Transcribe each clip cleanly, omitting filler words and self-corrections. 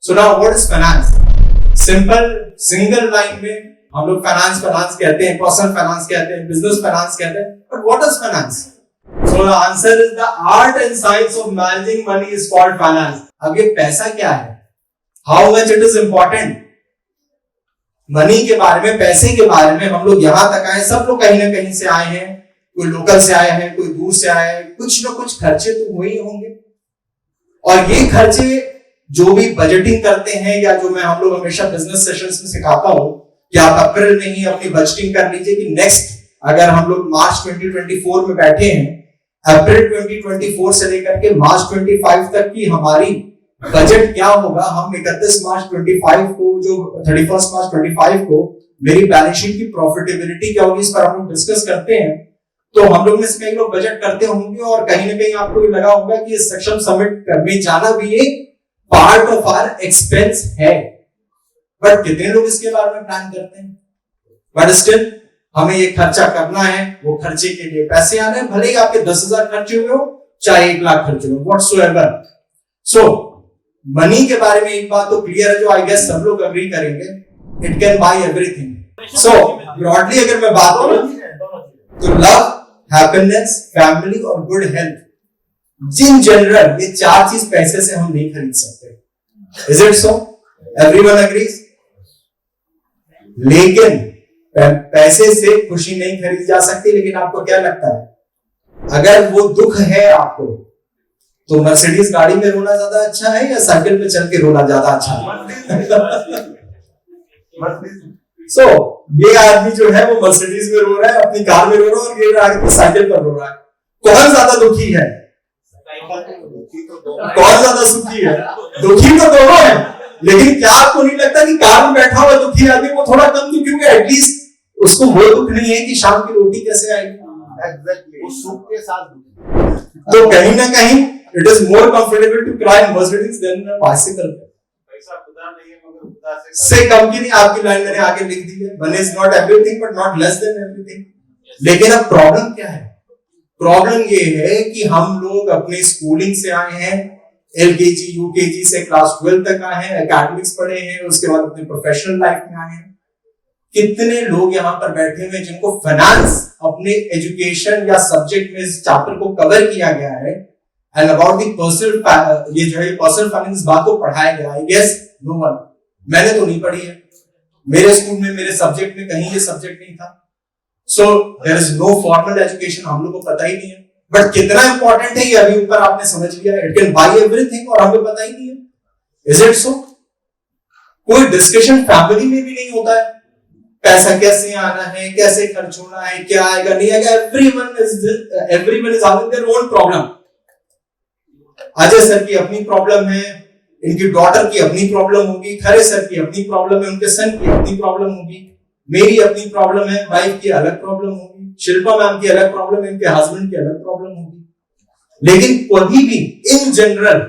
So now what is finance? Simple single line में हम लोग फाइनेंस कहते हैं, पर्सनल फाइनेंस कहते हैं, बिजनेस फाइनेंस कहते हैं, but what is finance? So the answer is the art and science of managing money is called finance. अब ये पैसा क्या है, how much it is important, money के बारे में, पैसे के बारे में हम लोग यहां तक आए, सब लोग कहीं ना कहीं से आए हैं, कोई लोकल से आए हैं, कोई दूर से आए हैं, कुछ ना कुछ खर्चे तो हुए ही होंगे। और ये खर्चे जो भी बजटिंग करते हैं, या जो मैं हम लोग हमेशा बिजनेस सेशंस में सिखाता हूं कि आप अप्रैल में ही अपनी बजटिंग कर लीजिए कि नेक्स्ट, अगर हम लोग मार्च 2024 में बैठे हैं, अप्रैल 2024 से लेकर के मार्च 25 तक की हमारी बजट क्या होगा। हम 31 मार्च 25 को, जो 31 मार्च 25 को मेरी बैलेंस शीट की प्रॉफिटेबिलिटी क्या होगी, इस पर हम लोग डिस्कस करते हैं। तो हम लोग में से कई लोग बजट करते होंगे और कहीं ना कहीं आपको लगा होगा कि सक्षम समिट करने जाना भी एक पार्ट ऑफ आवर एक्सपेंस है, बट कितने लोग इसके बारे में प्लान करते हैं? बट स्टिल हमें ये खर्चा करना है, वो खर्चे के लिए पैसे आने हैं, भले ही आपके 10,000 खर्चे हुए हो चाहे 1 लाख खर्चे हो, व्हाटसोएवर। सो मनी के बारे में एक बात तो क्लियर है, जो आई गेस सब लोग अग्री करेंगे, it can buy everything. So broadly अगर मैं बात करूं तो लव, हैप्पीनेस, फैमिली और गुड हेल्थ, जिन जनरल ये 4 चीज पैसे से हम नहीं खरीद सकते। Is it so? Everyone agrees? लेकिन पैसे से खुशी नहीं खरीदी जा सकती। लेकिन आपको क्या लगता है, अगर वो दुख है आपको, तो मर्सिडीज गाड़ी में रोना ज्यादा अच्छा है या साइकिल पे चल के रोना ज्यादा अच्छा है? सो ये आदमी जो है वो मर्सिडीज में रो रहा है, अपनी कार में रो रहा है, और ये आदमी साइकिल पर रो रहा है। कौन ज्यादा दुखी है, कौन ज्यादा सुखी है? दुखी तो दोनों है, लेकिन क्या आपको नहीं लगता कि कार में बैठा हुआ दुखी आदमी वो थोड़ा कम दुखी होगा? एटलीस्ट उसको वो दुख नहीं है कि शाम की रोटी कैसे आएगी। एग्जैक्टली, वो सुख के साथ। तो कहीं ना कहीं it is more comfortable to cry in Mercedes than bicycle. पैसा खुदा नहीं है, मगर खुदा से कम की नहीं। आपकी लाइन मैंने आगे लिख दी है, money is not everything but not less than everything. लेकिन अब प्रॉब्लम क्या है? प्रॉब्लम ये है कि हम लोग अपनी स्कूलिंग से आए हैं, एलकेजी यूकेजी से क्लास 12 तक आए हैं, एकेडमिक्स पढ़े हैं, उसके बाद अपने प्रोफेशनल लाइफ में आए हैं। कितने लोग यहाँ पर बैठे हुए जिनको फाइनेंस अपने एजुकेशन या सब्जेक्ट में इस चैप्टर को कवर किया गया है, एंड अबाउट दी पर्सनल, ये जो है पर्सनल फाइनेंस बात को पढ़ाया गया है? Yes, no one. मैंने तो नहीं पढ़ी है, मेरे स्कूल में मेरे सब्जेक्ट में कहीं ये सब्जेक्ट नहीं था। So there is no formal education, हम लोग को पता ही नहीं है। बट कितना इंपॉर्टेंट है ये अभी ऊपर आपने समझ लिया, इट कैन बाय एवरीथिंग, और हमें पता ही नहीं है। Is it so? कोई डिस्कशन फैमिली में भी नहीं होता है, पैसा कैसे आना है, कैसे खर्च होना है, क्या आएगा नहीं आएगा। Everyone is having their own problem. Ajay sir की अपनी प्रॉब्लम है, इनकी डॉटर की अपनी प्रॉब्लम होगी, खरे सर की अपनी प्रॉब्लम है, उनके सन की अपनी प्रॉब्लम होगी, मेरी अपनी प्रॉब्लम है, वाइफ की अलग प्रॉब्लम होगी, शिल्पा मैम की अलग प्रॉब्लम है, इनके हस्बैंड की अलग प्रॉब्लम होगी। लेकिन कभी भी इन जनरल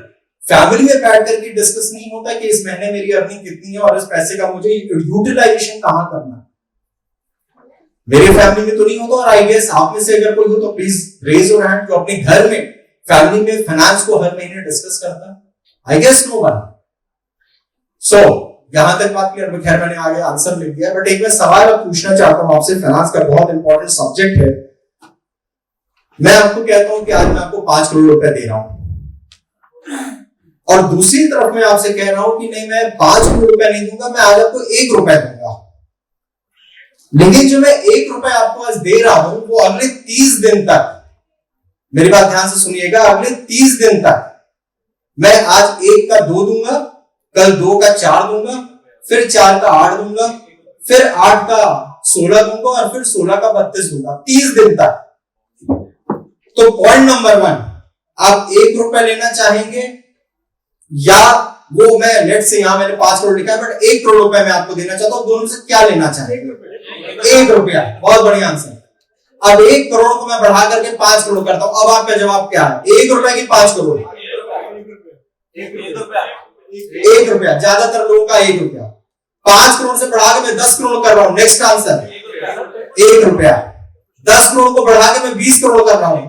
फैमिली में बैठ करके डिस्कस नहीं होता कि इस महीने मेरी अर्निंग कितनी है और इस पैसे का मुझे यूटिलाइजेशन कहां करना है। मेरे फैमिली में तो नहीं होता, और आई गेस आप में से अगर कोई हो तो प्लीज रेज योर हैंड जो अपने घर में फैमिली में फाइनेंस को हर महीने डिस्कस करता है। I guess no one. So यहां तक बात क्लियर? खैर मैंने आगे आंसर लिख दिया, बट एक मैं सवाल अब पूछना चाहता हूं आपसे। फाइनेंस का बहुत इंपॉर्टेंट सब्जेक्ट है। मैं आपको कहता हूं कि आज मैं आपको 5 करोड़ रुपए दे रहा हूं, और दूसरी तरफ मैं आपसे कह रहा हूं कि नहीं, मैं 5 करोड़ रुपए नहीं दूंगा, मैं आज आपको 1 रुपए दूंगा। लेकिन जो मैं 1 रुपए आपको आज दे रहा हूं वो अगले 30 दिन तक, मेरी बात ध्यान से सुनिएगा, अगले 30 दिन तक मैं आज 1 का 2 दूंगा, कल 2 का 4 दूंगा, फिर 4 का 8 दूंगा, फिर 8 का 16 दूंगा, और फिर 16 का 32 दूंगा, 30 दिन तक। तो पॉइंट नंबर 1, आप 1 रुपए लेना चाहेंगे, या वो मैं लेट से यहां मैंने 5 करोड़ लिखा है बट 1 करोड़ रुपए मैं आपको देना चाहता हूं, दोनों से क्या लेना चाहेंगे? 1 रुपया। बहुत बढ़िया आंसर। अब 1 करोड़ को मैं बढ़ा करके 5 करोड़ करता हूं। अब आपका जवाब क्या है? 1 रुपया की 5 करोड़? 1 रुपया। ज्यादातर लोगों का 1 रुपया। 5 करोड़ से बढ़ा के मैं 10 करोड़ कर रहा हूं। नेक्स्ट आंसर 1 रुपया। 10 करोड़ को बढ़ा के मैं 20 करोड़ कर रहा हूं,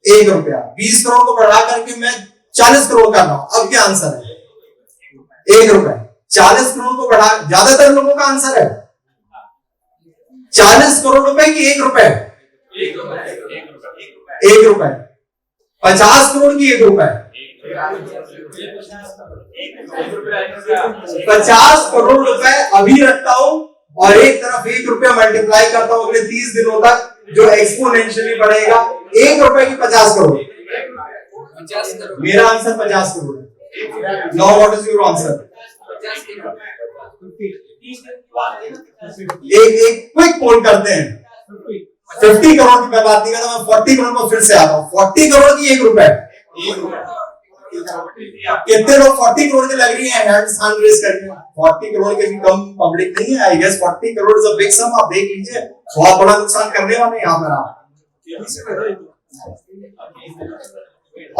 1 रुपया। 20 करोड़ को बढ़ा करके मैं 40 करोड़ कर रहा हूं। अब क्या आंसर है? ₹1। 40 करोड़ को बढ़ा, ज्यादातर लोगों का आंसर है 40 करोड़ रुपए की ₹1। ₹1। 50 करोड़ की ₹1। 50 करोड़ रुपए अभी रखता हूं और एक तरफ ₹1 मल्टीप्लाई करता हूं अगले 30 दिनों तक, जो एक्सपोनेंशियली बढ़ेगा। ₹1 की 50 करोड़। मेरा आंसर 50 करोड़ है। Now what is your answer? एक क्विक पोल करते हैं। 50 करोड़ की मैं बात नहीं करता, मैं 40 करोड़ पर फिर से आता हूं। 40 करोड़ की ₹1। कितने लोग 40 करोड़ के लग रही है? हैंड्स रेज करके। 40 करोड़ के भी कम पब्लिक नहीं है। I guess 40 crore is a big sum. आप देख लीजिए, बहुत बड़ा नुकसान करने वाले यहाँ पर आप।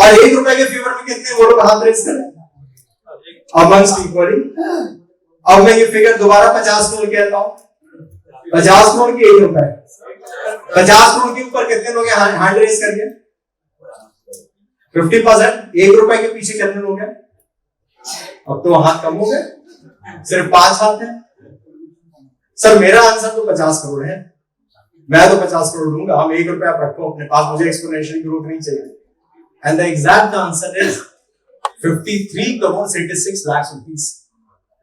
और ₹1 के फेवर में कितने वो लोग हाथ रेज करें? Amongst equally. अब मैं ये फिगर दोबारा 50 करोड़ कहता हूं। 50 करोड़ की ₹1। 50 करोड़ के ऊपर कितने लोग हैंड रेज करके? 50%। ₹1 के पीछे कितने लोग हैं? अब तो हाथ कम हो गए, सिर्फ 5 हाथ हैं। सर मेरा आंसर तो 50 करोड़ है। मैं तो 50 करोड़ दूंगा। हम ₹1 आप रखो अपने पास, मुझे एक्सपोनेंशियल ग्रोथ नहीं चाहिए। And the exact answer is 53 crore 86 lakhs rupees.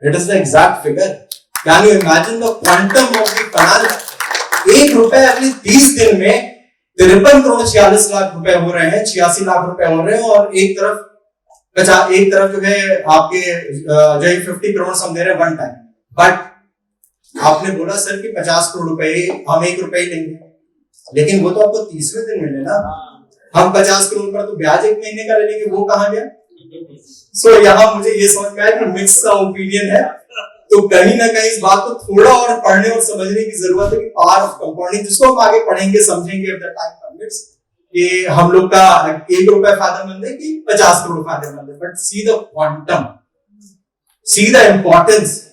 It is the exact figure. Can you imagine the quantum of the finance? ₹1 अगले 30 दिन में 53 करोड़ 46 लाख रुपए हो रहे हैं, 86 लाख रुपए हो रहे हैं। और एक तरफ जो है आपके जो 50 करोड़ हम दे रहे हैं वन टाइम। बट आपने बोला सर कि 50 करोड़ रुपए हम ₹1 ही लेंगे, लेकिन वो तो आपको 30वें दिन मिले ना। हम 50 करोड़ पर तो ब्याज 1 महीने का ले लेंगे, वो कहां गया? सो यहाँ मुझे ये समझ में आया कि मिक्स का ओपिनियन है, तो कहीं ना कहीं इस बात को थोड़ा और पढ़ने और समझने की जरूरत है कि पावर ऑफ कंपाउंडिंग, जिसको हम आगे पढ़ेंगे समझेंगे if the time permits, कि हम लोग का ₹1 फायदेमंद है कि 50 करोड़ फायदेमंद है। But see the quantum, see the importance